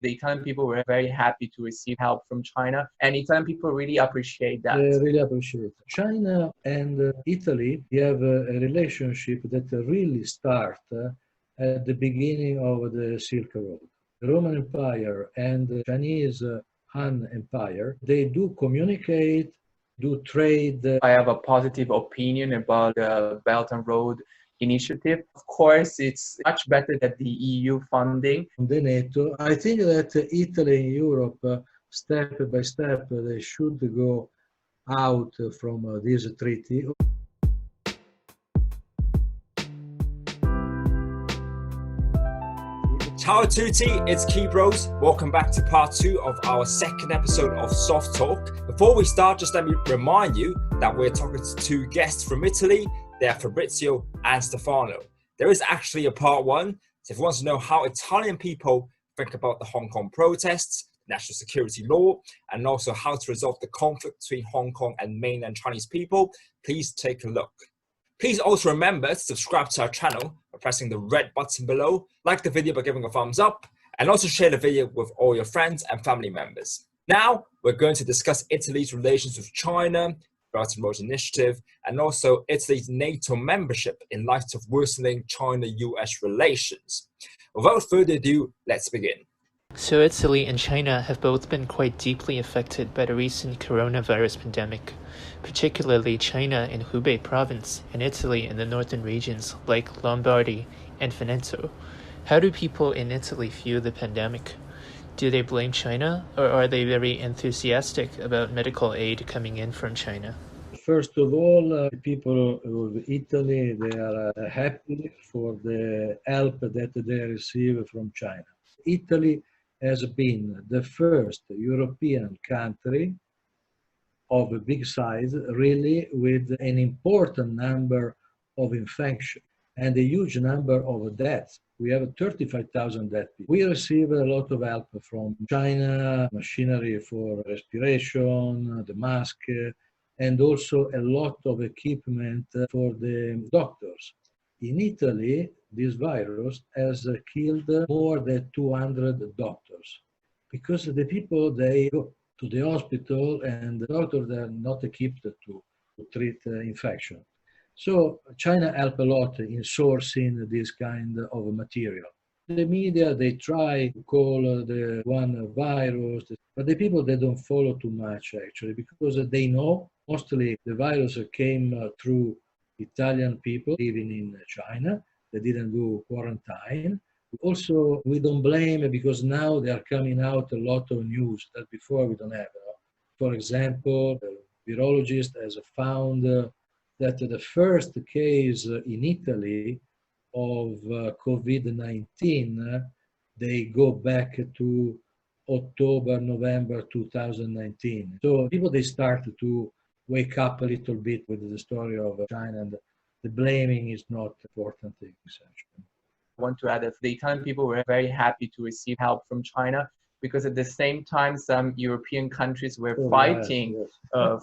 The Italian people were very happy to receive help from China, and Italian people really appreciate that. They really appreciate it. China and Italy have a relationship that really starts at the beginning of the Silk Road. The Roman Empire and the Chinese Han Empire, they do communicate, do trade. I have a positive opinion about the Belt and Road Initiative. Of course, it's much better than the EU funding. The NATO. I think that Italy and Europe, step by step, they should go out from this treaty. Ciao a tutti, it's Key Bros. Welcome back to part 2 of our second episode of Soft Talk. Before we start, just let me remind you that we're talking to 2 guests from Italy. They're Fabrizio and Stefano. There is actually a part 1. So if you want to know how Italian people think about the Hong Kong protests, national security law, and also how to resolve the conflict between Hong Kong and mainland Chinese people, please take a look. Please also remember to subscribe to our channel by pressing the red button below, like the video by giving a thumbs up, and also share the video with all your friends and family members. Now, we're going to discuss Italy's relations with China, Belt and Road Initiative, and also Italy's NATO membership in light of worsening China-US relations. Without further ado, let's begin. So Italy and China have both been quite deeply affected by the recent coronavirus pandemic, particularly China in Hubei province and Italy in the northern regions like Lombardy and Veneto. How do people in Italy view the pandemic? Do they blame China, or are they very enthusiastic about medical aid coming in from China? First of all, people of Italy, they are happy for the help that they receive from China. Italy has been the first European country of a big size, really, with an important number of infections and a huge number of deaths. We have 35,000 dead people. We receive a lot of help from China, machinery for respiration, the mask, and also a lot of equipment for the doctors. In Italy, this virus has killed more than 200 doctors because the people, they go to the hospital and the doctors are not equipped to treat infection. So China helped a lot in sourcing this kind of material. The media, they try to call the one virus, but the people, they don't follow too much actually, because they know mostly the virus came through Italian people living in China. They didn't do quarantine. Also, we don't blame because now they are coming out a lot of news that before we don't have. For example, the virologist has found that the first case in Italy of COVID-19, they go back to October, November 2019. So people, they start to wake up a little bit with the story of China, and the blaming is not important thing, essentially. I want to add that the Italian people were very happy to receive help from China because at the same time, some European countries were fighting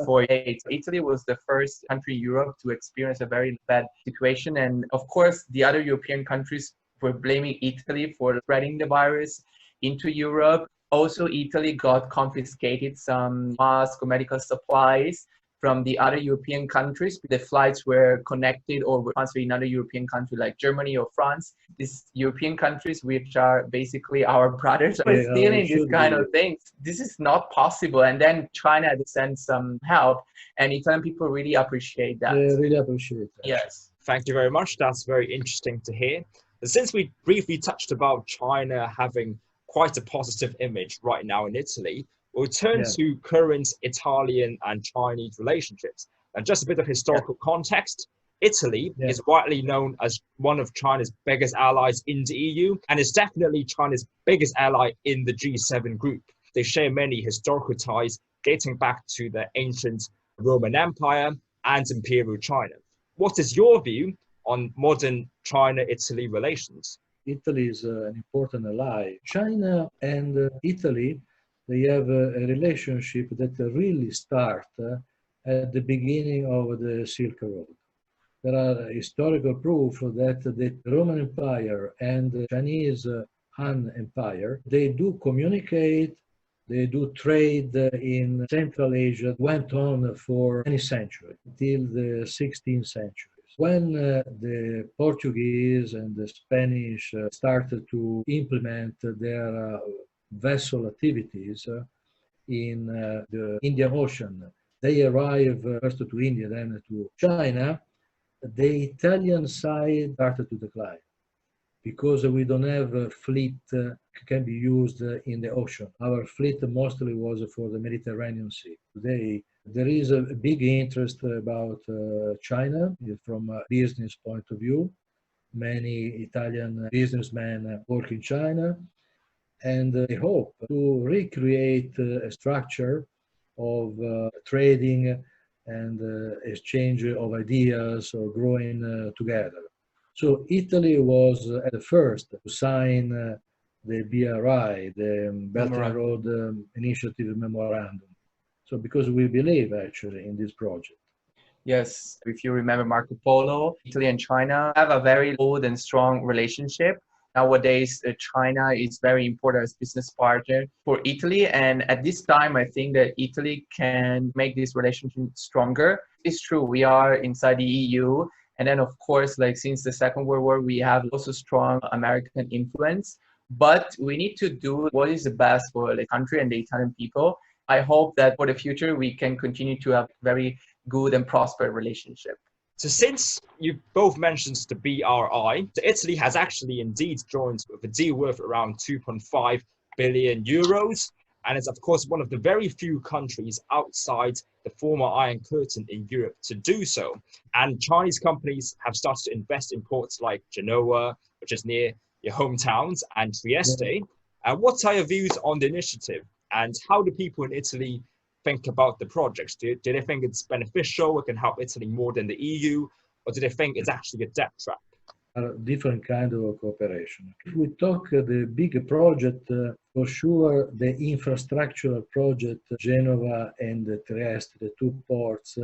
for aid. Italy was the first country in Europe to experience a very bad situation. And of course, the other European countries were blaming Italy for spreading the virus into Europe. Also, Italy got confiscated some masks or medical supplies from the other European countries. The flights were connected or were transferred in another European country like Germany or France. These European countries, which are basically our brothers, are stealing this kind of things. This is not possible. And then China had to send some help, and Italian people really appreciate that. They really appreciate that. Yes. Thank you very much. That's very interesting to hear. And since we briefly touched about China having quite a positive image right now in Italy, we'll turn to current Italian and Chinese relationships. And just a bit of historical context, Italy is widely known as one of China's biggest allies in the EU, and is definitely China's biggest ally in the G7 group. They share many historical ties dating back to the ancient Roman Empire and Imperial China. What is your view on modern China-Italy relations? Italy is an important ally. China and Italy, they have a relationship that really starts at the beginning of the Silk Road. There are historical proof that the Roman Empire and the Chinese Han Empire. They do communicate, they do trade in Central Asia, went on for many centuries, till the 16th century. When the Portuguese and the Spanish started to implement their vessel activities in the Indian Ocean, they arrived first to India, then to China, the Italian side started to decline because we don't have a fleet can be used in the ocean. Our fleet mostly was for the Mediterranean Sea. Today, there is a big interest about China from a business point of view. Many Italian businessmen work in China, and they hope to recreate a structure of trading and exchange of ideas or growing together. So Italy was the first to sign the BRI, the Belt and Road Initiative Memorandum. So because we believe actually in this project. Yes, if you remember Marco Polo, Italy and China have a very old and strong relationship. Nowadays, China is very important as business partner for Italy. And at this time, I think that Italy can make this relationship stronger. It's true, we are inside the EU. And then, of course, like since the Second World War, we have also strong American influence. But we need to do what is the best for the country and the Italian people. I hope that for the future, we can continue to have very good and prosperous relationship. So since you both mentioned the BRI, so Italy has actually indeed joined with a deal worth around 2.5 billion euros. And it's, of course, one of the very few countries outside the former Iron Curtain in Europe to do so. And Chinese companies have started to invest in ports like Genoa, which is near your hometowns, and Trieste. What are your views on the initiative? And how do people in Italy think about the projects? Do they think it's beneficial, it can help Italy more than the EU? Or do they think it's actually a debt trap? Different kind of cooperation. If we talk the big project, for sure the infrastructural project, Genova and Trieste, the two ports,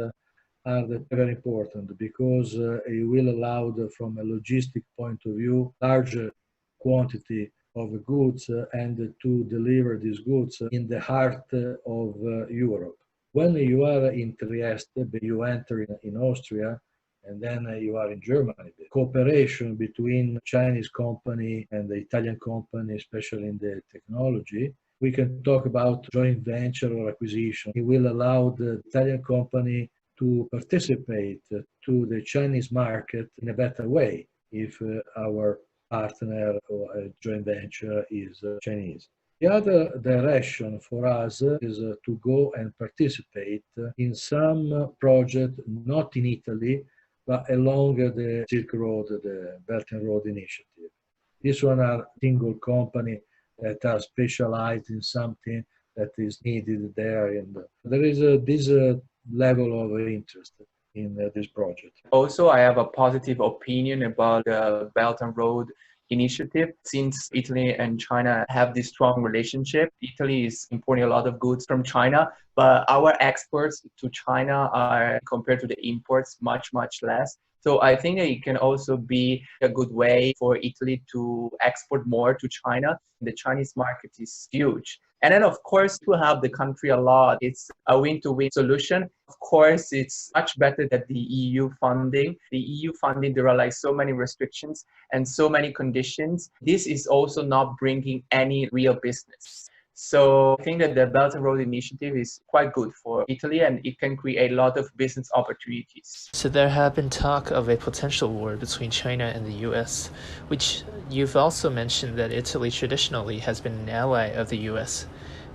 are very important because it will allow, from a logistic point of view, larger quantity of goods and to deliver these goods in the heart of Europe. When you are in Trieste, you enter in Austria, and then you are in Germany. The cooperation between Chinese company and the Italian company, especially in the technology, we can talk about joint venture or acquisition. It will allow the Italian company to participate to the Chinese market in a better way if our partner or a joint venture is Chinese. The other direction for us is to go and participate in some project, not in Italy, but along the Silk Road, the Belt and Road Initiative. This one are single company that are specialized in something that is needed there. And there is this level of interest in this project. Also, I have a positive opinion about the Belt and Road Initiative. Since Italy and China have this strong relationship, Italy is importing a lot of goods from China, but our exports to China are, compared to the imports, much, much less. So I think that it can also be a good way for Italy to export more to China. The Chinese market is huge. And then, of course, to help the country a lot, it's a win-to-win solution. Of course, it's much better than the EU funding. The EU funding, there are like so many restrictions and so many conditions. This is also not bringing any real business. So I think that the Belt and Road Initiative is quite good for Italy, and it can create a lot of business opportunities. So there have been talk of a potential war between China and the US, which you've also mentioned that Italy traditionally has been an ally of the US.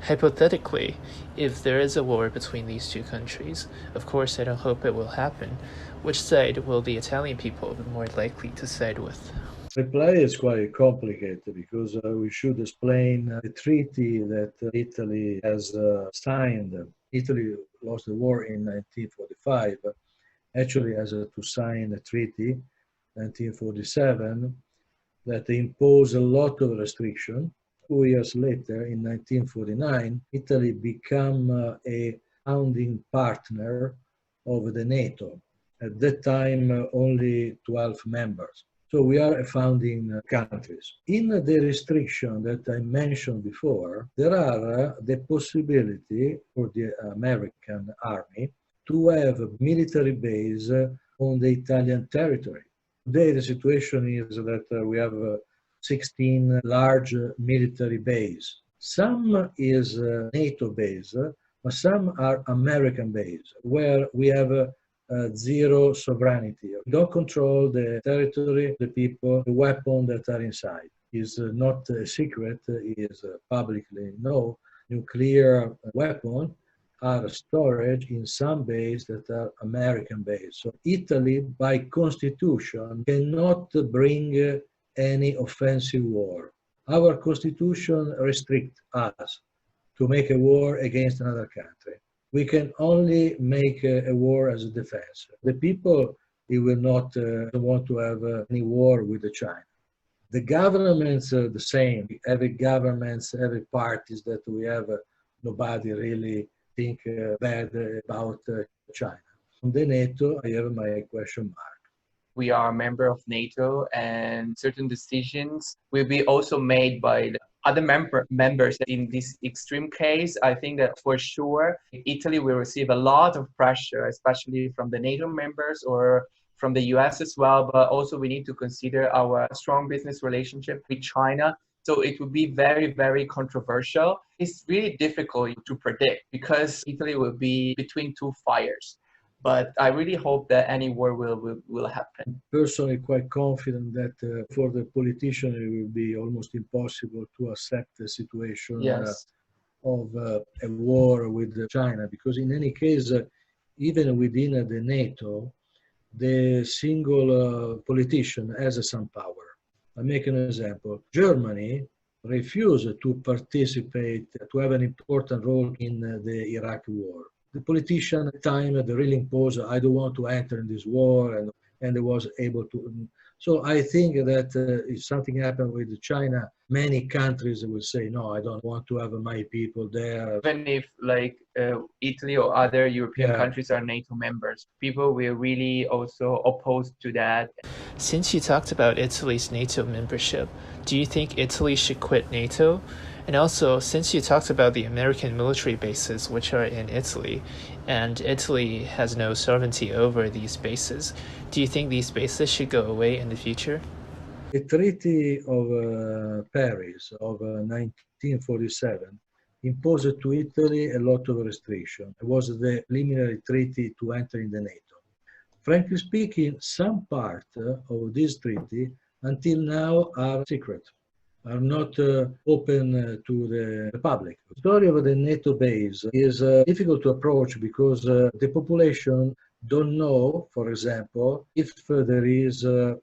Hypothetically, if there is a war between these two countries, of course I don't hope it will happen, which side will the Italian people be more likely to side with? The play is quite complicated because we should explain the treaty that Italy has signed. Italy lost the war in 1945. Actually has to sign a treaty, 1947, that imposed a lot of restriction. 2 years later, in 1949, Italy became a founding partner of the NATO. At that time, only 12 members. So we are a founding countries. In the restriction that I mentioned before, there are the possibility for the American army to have a military base on the Italian territory. Today the situation is that we have 16 large military bases. Some is NATO base, but some are American base, where we have zero sovereignty. We don't control the territory, the people, the weapons that are inside. It's not a secret, is publicly known. Nuclear weapons are storage in some bases that are American based. So Italy, by constitution, cannot bring any offensive war. Our constitution restricts us to make a war against another country. We can only make a war as a defense. The people, they will not want to have any war with China. The governments are the same. Every governments, every parties that we have, nobody really think bad about China. On the NATO, I have my question mark. We are a member of NATO, and certain decisions will be also made by the other members. In this extreme case, I think that for sure Italy will receive a lot of pressure, especially from the NATO members or from the US as well. But also we need to consider our strong business relationship with China. So it would be very, very controversial. It's really difficult to predict because Italy will be between two fires. But I really hope that any war will happen. Personally, quite confident that for the politician it will be almost impossible to accept the situation of a war with China, because in any case, even within the NATO, the single politician has some power. I make an example. Germany refused to participate, to have an important role in the Iraq war. The politician at the time, they really imposed, I don't want to enter in this war, and they was able to. So I think that if something happened with China, many countries will say, no, I don't want to have my people there. Even if like Italy or other European countries are NATO members, people will really also oppose to that. Since you talked about Italy's NATO membership, do you think Italy should quit NATO? And also, since you talked about the American military bases which are in Italy, and Italy has no sovereignty over these bases, do you think these bases should go away in the future? The Treaty of Paris of 1947 imposed to Italy a lot of restrictions. It was the preliminary treaty to enter in the NATO. Frankly speaking, some part of this treaty until now are secret, are not open to the public. The story of the NATO base is difficult to approach because the population don't know, for example, if there is a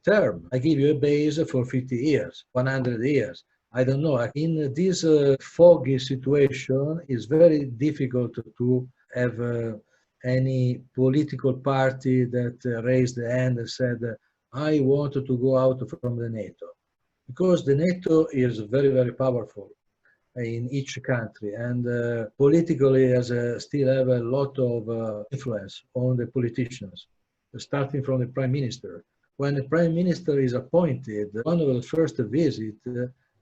term. I give you a base for 50 years, 100 years. I don't know. In this foggy situation, it's very difficult to have any political party that raised the hand and said, I want to go out from the NATO. Because the NATO is very, very powerful in each country, and politically still have a lot of influence on the politicians, starting from the prime minister. When the prime minister is appointed, one of the first visits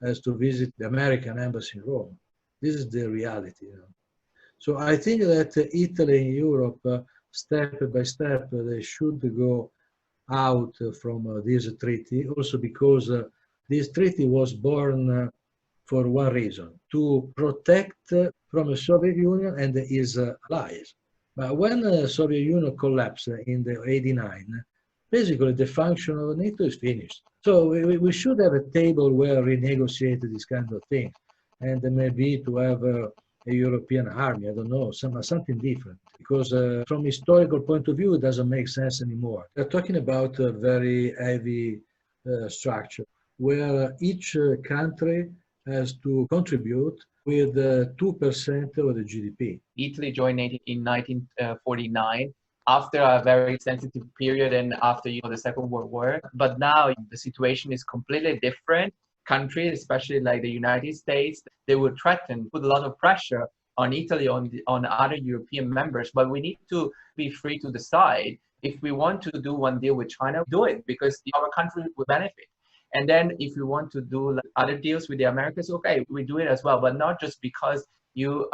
is to visit the American embassy in Rome. This is the reality. So I think that Italy and Europe, step by step, they should go out from this treaty, also because this treaty was born for one reason, to protect from the Soviet Union and its allies. But when the Soviet Union collapsed in the 89, basically the function of NATO is finished. So we should have a table where we negotiate this kind of thing, and maybe to have a European army, I don't know, something different. Because from historical point of view, it doesn't make sense anymore. We're talking about a very heavy structure, where each country has to contribute with 2% of the GDP. Italy joined NATO in 1949 after a very sensitive period and after the Second World War. But now the situation is completely different. Countries, especially like the United States, they would threaten, put a lot of pressure on Italy, on other European members. But we need to be free to decide If we want to do one deal with China, do it because our country will benefit. And then if we want to do like other deals with the Americans, okay, we do it as well, but not just because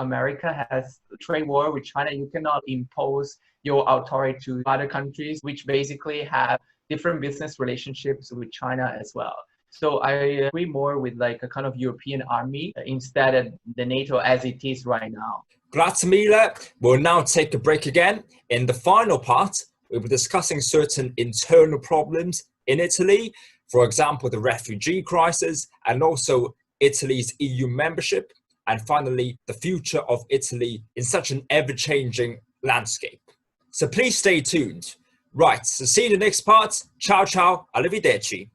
America has a trade war with China, you cannot impose your authority to other countries, which basically have different business relationships with China as well. So I agree more with like a kind of European army instead of the NATO as it is right now. Grazie mille. We'll now take a break again. In the final part, we'll be discussing certain internal problems in Italy, for example, the refugee crisis, and also Italy's EU membership, and finally, the future of Italy in such an ever-changing landscape. So please stay tuned. Right, so see you in the next part. Ciao, ciao, arrivederci.